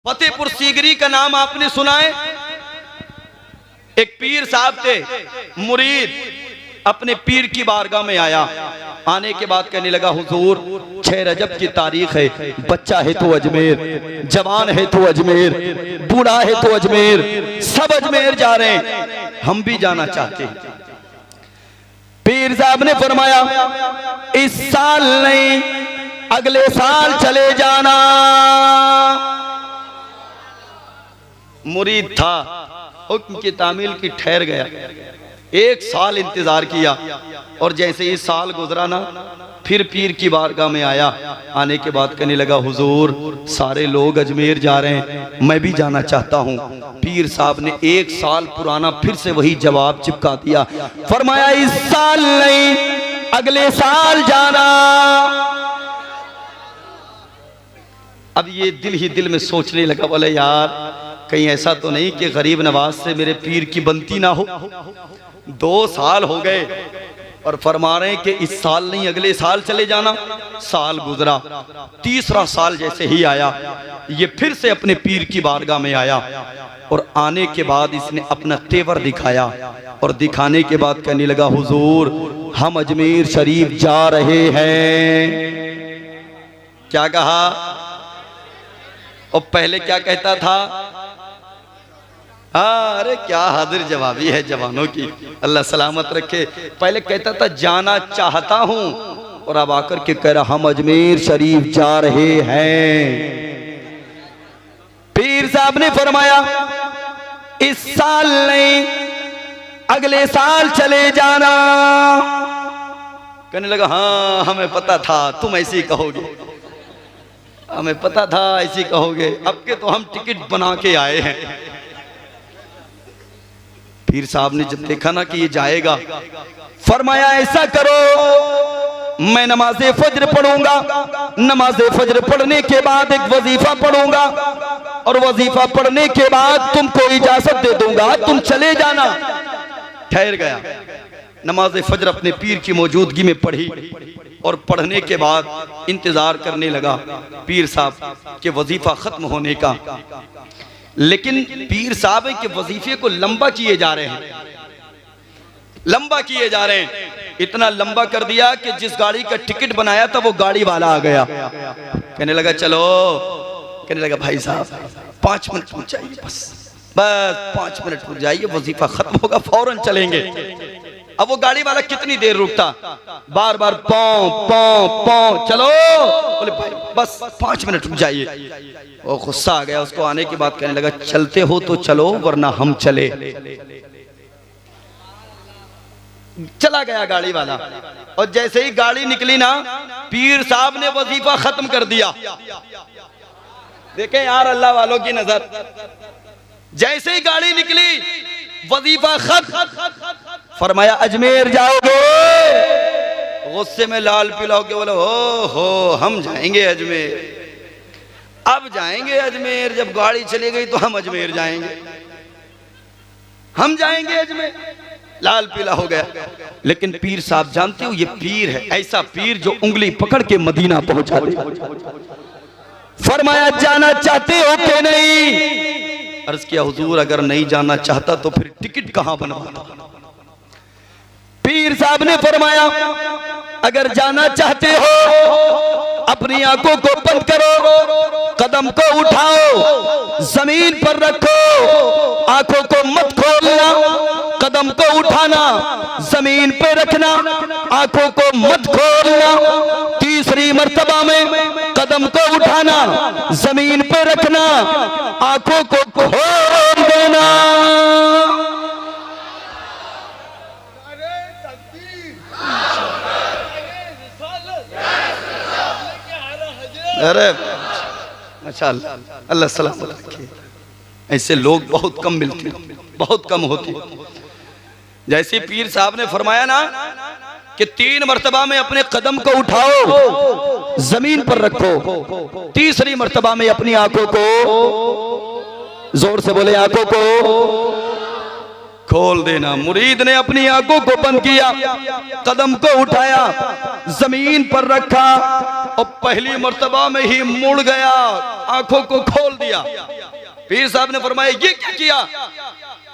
फतेहपुर सीगरी का नाम आपने सुना है? एक पीर साहब थे, मुरीद अपने पीर की बारगाह में आया। आने के बाद कहने लगा, हुजूर 6 रजब की तारीख है, बच्चा है तो अजमेर, जवान है तो अजमेर, बूढ़ा है तो अजमेर, सब अजमेर जा रहे हैं, हम भी जाना चाहते हैं। पीर साहब ने फरमाया, इस साल नहीं अगले साल चले जाना। मुरीद था, हुक्म की तामील की ठहर गया। 1 साल इंतजार किया और जैसे ही साल गुजरा ना, फिर पीर की बारगाह में आया। आने के बाद कहने लगा, हुजूर सारे लोग अजमेर जा रहे हैं, मैं भी जाना चाहता हूँ। पीर साहब ने 1 साल पुराना फिर से वही जवाब चिपका दिया। फरमाया, इस साल नहीं अगले साल जाना। अब ये दिल ही दिल में सोचने लगा, बोले यार कहीं ऐसा तो नहीं कि गरीब नवाज से मेरे पीर की बनती ना हो। 2 साल हो गए और फरमा रहे हैं कि इस साल नहीं अगले साल चले जाना। साल गुजरा, 3रा साल जैसे ही आया, ये फिर से अपने पीर की बारगाह में आया और आने के बाद इसने अपना तेवर दिखाया और दिखाने के बाद कहने लगा, हुजूर हम अजमेर शरीफ जा रहे हैं। क्या कहा? और पहले क्या कहता था? अरे क्या हाजिर जवाबी है जवानों की, अल्लाह सलामत रखे। पहले कहता था जाना चाहता हूं और अब आकर के कह रहा हम अजमेर शरीफ जा रहे हैं। पीर साहब ने फरमाया, इस साल नहीं अगले साल चले जाना। कहने लगा, हाँ हमें पता था तुम ऐसे ही कहोगे, हमें पता था ऐसे ही कहोगे, अब के तो हम टिकट बना के आए हैं। पीर साहब ने जब देखा ना कि ये जाएगा, फरमाया ऐसा करो, मैं नमाज़े फज्र पढ़ूंगा, नमाज़े फज्र पढ़ने के बाद एक वजीफा पढ़ूंगा और वजीफा पढ़ने के बाद तुमको इजाजत दे दूंगा, तुम चले जाना। ठहर गया, नमाज़े फज्र अपने पीर की मौजूदगी में पढ़ी और पढ़ने के बाद इंतजार करने लगा पीर साहब के वजीफा खत्म होने का। लेकिन पीर साहब के वजीफे को लंबा किए जा रहे हैं, लंबा किए जा रहे हैं। इतना लंबा कर दिया कि जिस गाड़ी का टिकट बनाया था वो गाड़ी वाला आ गया। कहने लगा चलो, कहने लगा भाई साहब 5 मिनट रुक जाइए, बस 5 मिनट रुक जाइए, वजीफा खत्म होगा फौरन चलेंगे। अब वो गाड़ी वाला कितनी देर रुकता, बार बार पौ पौ पौ, चलो, बोले भाई बस 5 मिनट रुक जाइए। वो गुस्सा आ गया, उसको आने के बाद कहने लगा, चलते हो तो चलो वरना हम चले। चला गया गाड़ी वाला और जैसे ही गाड़ी निकली ना, पीर साहब ने वजीफा खत्म कर दिया। देखें यार अल्लाह वालों की नजर, जैसे ही गाड़ी निकली वजीफा खत्म। फरमाया अजमेर जाओगे? गुस्से में लाल पीला होके बोला, ओ हो हम जाएंगे अजमेर, अब जाएंगे अजमेर, जब गाड़ी चली गई तो हम अजमेर जाएंगे, हम जाएंगे अजमेर। लाल पीला हो गया। लेकिन पीर साहब जानते हो ये पीर है, ऐसा पीर जो उंगली पकड़ के मदीना पहुंचा दे। फरमाया जाना चाहते हो कि नहीं? अर्ज किया, हुजूर अगर नहीं जाना चाहता तो फिर टिकट कहां बनवाता? पीर साहब ने फरमाया, अगर जाना चाहते हो अपनी आंखों को बंद करो, कदम को उठाओ, जमीन पर रखो, आंखों को मत खोलना, कदम को उठाना, जमीन पे रखना, आंखों को मत खोलना। 3री मर्तबा में कदम को उठाना, जमीन पे रखना, आंखों को खोल देना। अरे माशाअल्लाह, अल्लाह सलामत रखे। ऐसे लोग बहुत कम मिलते हैं, बहुत कम होते। जैसे पीर साहब ने फरमाया ना कि 3 मर्तबा में अपने कदम को उठाओ, जमीन पर रखो, 3री मर्तबा में अपनी आंखों को, जोर से बोले, आंखों को खोल देना। मुरीद ने अपनी आंखों को बंद किया, कदम को उठाया, जमीन पर रखा, और पहली मर्तबा में ही मुड़ गया, आंखों को खोल दिया। पीर साहब ने फरमाया ये क्या किया?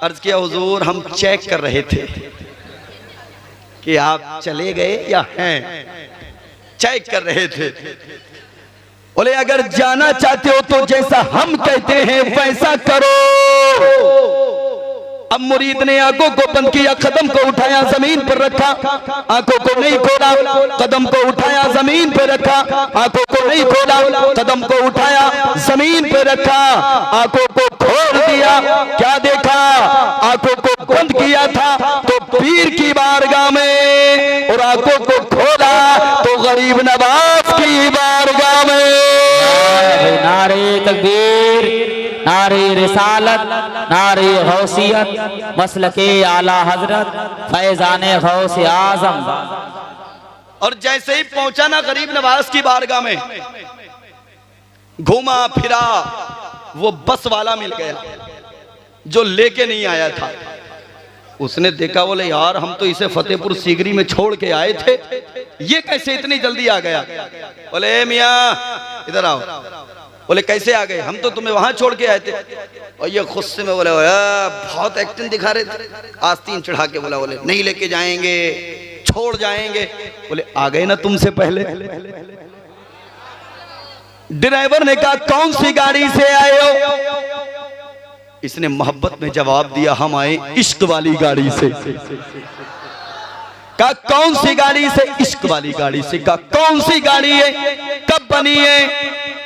अर्ज किया हुजूर हम चेक कर रहे थे कि आप चले गए या हैं, चेक कर रहे थे। बोले अगर जाना चाहते हो तो जैसा हम कहते हैं वैसा करो। अब मुरीद ने आंखों को बंद किया, कदम को उठाया जमीन पर रखा, आंखों को नहीं खोला, कदम को उठाया जमीन पर रखा, आंखों को नहीं खोला, कदम को उठाया जमीन पर रखा, आंखों को खोल दिया। क्या देखा? आंखों को बंद किया था तो पीर की बारगाह में, और आंखों को खोला तो गरीब नवाज की बारगाह में। नारे तकबीर, नारे रिसालत, नारे गौसियत, मसलके आला हजरत, फैजाने गौसे आजम। और जैसे ही पहुंचा ना गरीब नवाज की बारगाह में, घूमा फिरा, वो बस वाला मिल गया जो लेके नहीं आया था। उसने देखा, बोले यार हम तो इसे फतेहपुर सीगरी में छोड़ के आए थे, ये कैसे इतनी जल्दी आ गया? बोले मियाँ इधर आओ। बोले कैसे आ गए? हम तो तुम्हें वहां छोड़ के आए थे। और ये गुस्से में बोले बहुत एक्टिंग दिखा रहे थे, आस्तीन चढ़ा के बोला, बोले नहीं लेके जाएंगे, छोड़ जाएंगे। बोले आ गए ना तुमसे पहले। ड्राइवर ने कहा कौन सी गाड़ी से आए हो? इसने मोहब्बत में जवाब दिया हम आए इश्क वाली गाड़ी से। कहा कौन सी गाड़ी से? इश्क वाली गाड़ी से। कहा कौन सी गाड़ी है? कब बनी है?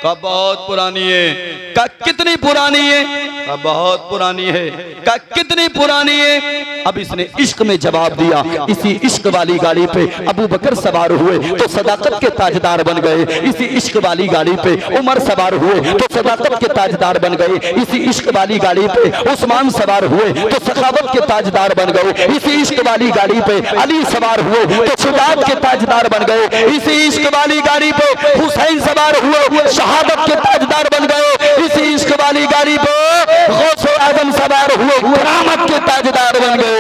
कहा बहुत पुरानी है। कहा कितनी पुरानी है? कहा बहुत पुरानी है। कहा कितनी पुरानी है? अब इसने इश्क में जवाब दिया। इसी इश्क वाली गाड़ी पे अबू बकर सवार हुए तो सदाकत के ताजदार बन गए। इसी इश्क वाली गाड़ी पे उमर सवार हुए तो सदाकत के ताजदार बन गए। इसी इश्क वाली गाड़ी पे उस्मान सवार हुए तो सखावत के ताजदार बन गए। इसी इश्क वाली गाड़ी पे अली सवार हुए तो शुजाअत के ताजदार बन गए। इसी इश्क वाली गाड़ी पे हुसैन सवार हुए, शहादत के ताजदार बन गए। इसी इश्क वाली गाड़ी पे गौसे आजम सवार हुए, करामत के ताजदार बन गए।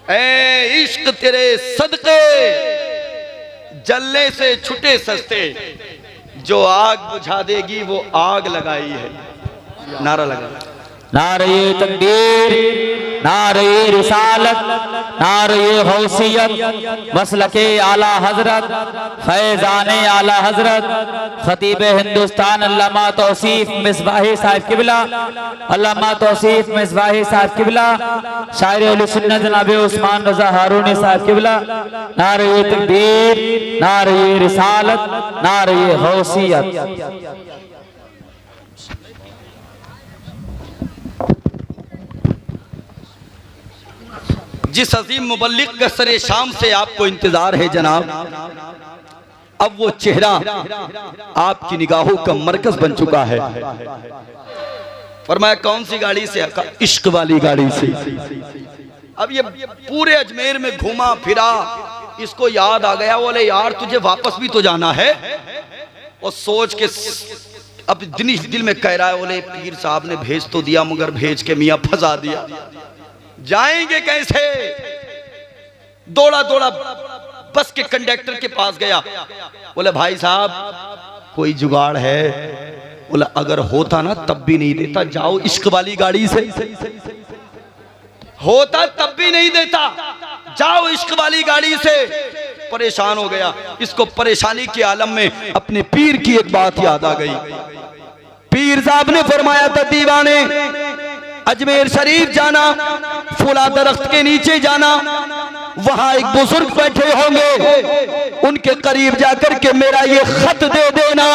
ऐ इश्क तेरे सदके जलने से छुटे सस्ते, जो आग बुझा देगी वो आग लगाई है। नारा लगा। नारे तकबीर, नारे रिसालत, नारे गौसियत, मसलके आला हजरत, फैजाने आला हजरत, खतीब हिंदुस्तान अल्लामा तौसीफ मिसबाही साहिब किबला, अल्लामा तौसीफ मिसबाही साहिब किबला, शायर अहले सुन्नत जनाब उस्मान रजा हारूनी साहिब किबला। नारे तकबीर, नारे रिसालत, नारे गौसियत। जिस अजीम मुबल्लिग का सरे शाम से आपको इंतजार है जनाब, अब वो चेहरा आपकी निगाहों का मरकज बन चुका है। फरमाया कौन सी गाड़ी से? इश्क वाली गाड़ी से। अब ये पूरे अजमेर में घूमा फिरा, इसको याद आ गया, बोले यार तुझे वापस भी तो जाना है। और सोच के अब दिल में कह रहा है, बोले पीर साहब ने भेज तो दिया मगर भेज के मियाँ फंसा दिया, जाएंगे कैसे? दौड़ा दौड़ा बस के कंडक्टर के पास गया, बोले भाई साहब कोई जुगाड़ है? बोला अगर होता ना तब भी नहीं देता, जाओ इश्क वाली गाड़ी से। होता तब भी नहीं देता, जाओ इश्क वाली गाड़ी से। परेशान हो गया। इसको परेशानी के आलम में अपने पीर की एक बात याद आ गई। पीर साहब ने फरमाया था दीवाने अजमेर शरीफ जाना, फुला दरख्त के नीचे जाना, वहां एक बुजुर्ग बैठे होंगे, उनके करीब जाकर के मेरा ये खत दे देना।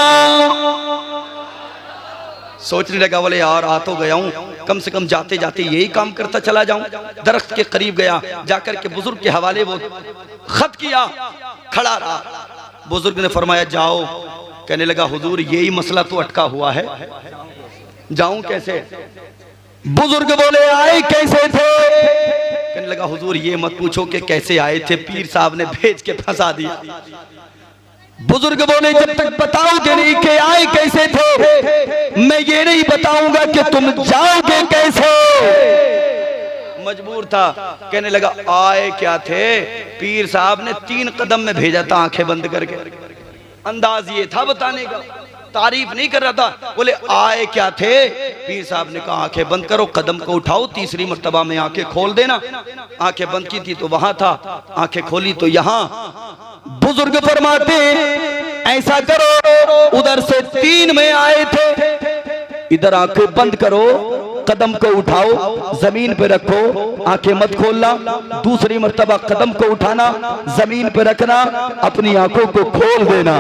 सोचने लगा, बोले यार आ तो गया हूं, कम से कम जाते जाते यही काम करता चला जाऊं। दरख्त के करीब गया, जाकर के बुजुर्ग के हवाले वो खत किया, खड़ा रहा। बुजुर्ग ने फरमाया जाओ। कहने लगा हुजूर यही मसला तो अटका हुआ है, जाऊं कैसे? बुजुर्ग बोले आए कैसे थे? कहने लगा हुजूर ये मत पूछो कि कैसे आए थे, पीर साहब ने भेज के फंसा दिया। बुजुर्ग बोले जब तक बताओगे नहीं कि आए कैसे थे, मैं ये नहीं बताऊंगा कि तुम जाओगे कैसे। मजबूर था, कहने लगा आए क्या थे, पीर साहब ने 3 कदम में भेजा था आंखें बंद करके। अंदाज ये था बताने का, तारीफ नहीं कर रहा था। बोले आए क्या थे, पीर साहब ने कहा आंखें बंद करो, कदम को उठाओ, तीसरी मर्तबा में आंखें खोल देना। आंखें बंद की थी तो वहां था, आंखें खोली तो यहाँ। बुजुर्ग फरमाते ऐसा करो, उधर से 3 में आए थे, इधर आंखें बंद करो, कदम को उठाओ, जमीन पे रखो, आंखें मत खोलना। दूसरी मर्तबा कदम को उठाना, जमीन पे रखना, अपनी आंखों को खोल देना।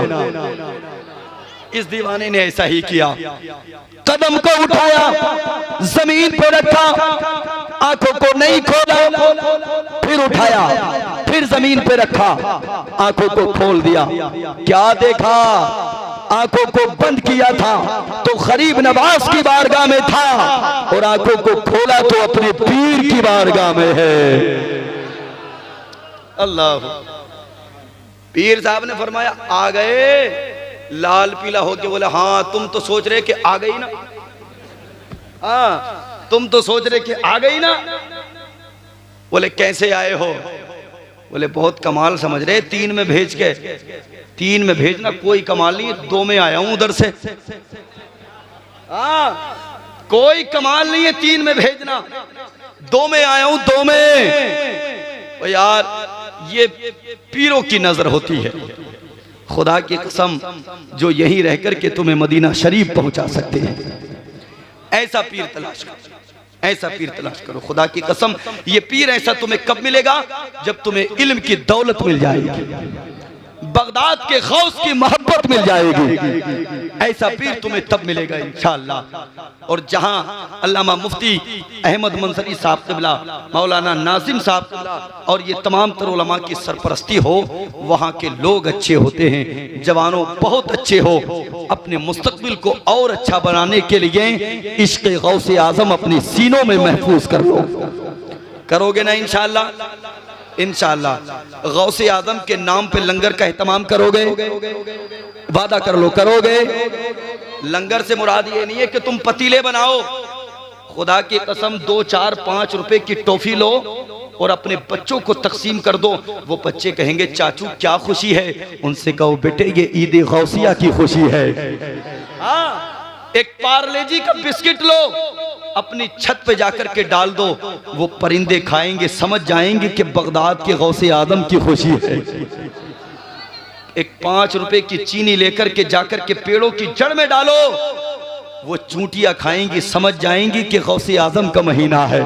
इस दीवाने ने ऐसा ही किया, कदम को उठाया, जमीन पे रखा, आंखों को नहीं खोला, फिर उठाया, फिर जमीन पे रखा, आंखों को खोल दिया। क्या देखा, आंखों को बंद किया था तो गरीब नवाज की बारगाह में था, और आंखों को खोला तो अपने पीर की बारगाह में है। अल्लाह। पीर साहब ने फरमाया आ गए, लाल पीला होके बोले हाँ तुम तो सोच रहे कि आ गई ना, हाँ तुम तो सोच रहे कि आ गई ना। बोले कैसे आए हो, बोले बहुत कमाल समझ रहे, 3 में भेज के, 3 में भेजना कोई कमाल नहीं, 2 में आया हूं उधर से। हाँ कोई कमाल नहीं है 3 में भेजना, 2 में आया हूं, 2 में। ओ यार ये पीरों की नजर होती है, खुदा की कसम जो यहीं रह करके तुम्हें मदीना शरीफ पहुंचा सकते हैं। ऐसा पीर तलाश करो, ऐसा पीर तलाश करो, खुदा की कसम। ये पीर ऐसा तुम्हें कब मिलेगा, जब तुम्हें इल्म की दौलत मिल जाएगी, बगदाद के गौस की मोहब्बत मिल जाएगी। ऐसा पीर तुम्हें तब मिलेगा इंशाअल्लाह। और जहां अल्लामा मुफ्ती अहमद मंसरी साहब क़िबला, मौलाना नाजिम साहब क़िबला और ये तमाम तर उलमा की सरपरस्ती हो, वहां के लोग अच्छे होते हैं, जवानों बहुत अच्छे हो। अपने मुस्तकबिल को और अच्छा बनाने के लिए इश्क़ गौसे आज़म अपने सीनों में महफूज कर लो। करोगे ना इंशाअल्लाह, इंशाअल्लाह। गौसे आज़म के नाम पे लंगर का एहतमाम करोगे, वादा कर लो करोगे। लंगर से मुराद ये नहीं है कि तुम पतीले बनाओ, खुदा की कसम 2, 4, 5 रुपए की टॉफी लो और अपने बच्चों को तकसीम कर दो। वो बच्चे कहेंगे चाचू क्या खुशी है, उनसे कहो बेटे ये ईद गौसिया की खुशी है। हाँ एक पार्ले जी का बिस्किट लो, अपनी छत पे जाकर के डाल दो, वो परिंदे खाएंगे, समझ जाएंगे कि बगदाद के गौसे आदम की खुशी है। एक 5 रुपए की चीनी लेकर के जाकर के पेड़ों की जड़ में डालो, वो चूंटियां खाएंगी, समझ जाएंगी कि गौसे आजम का महीना है।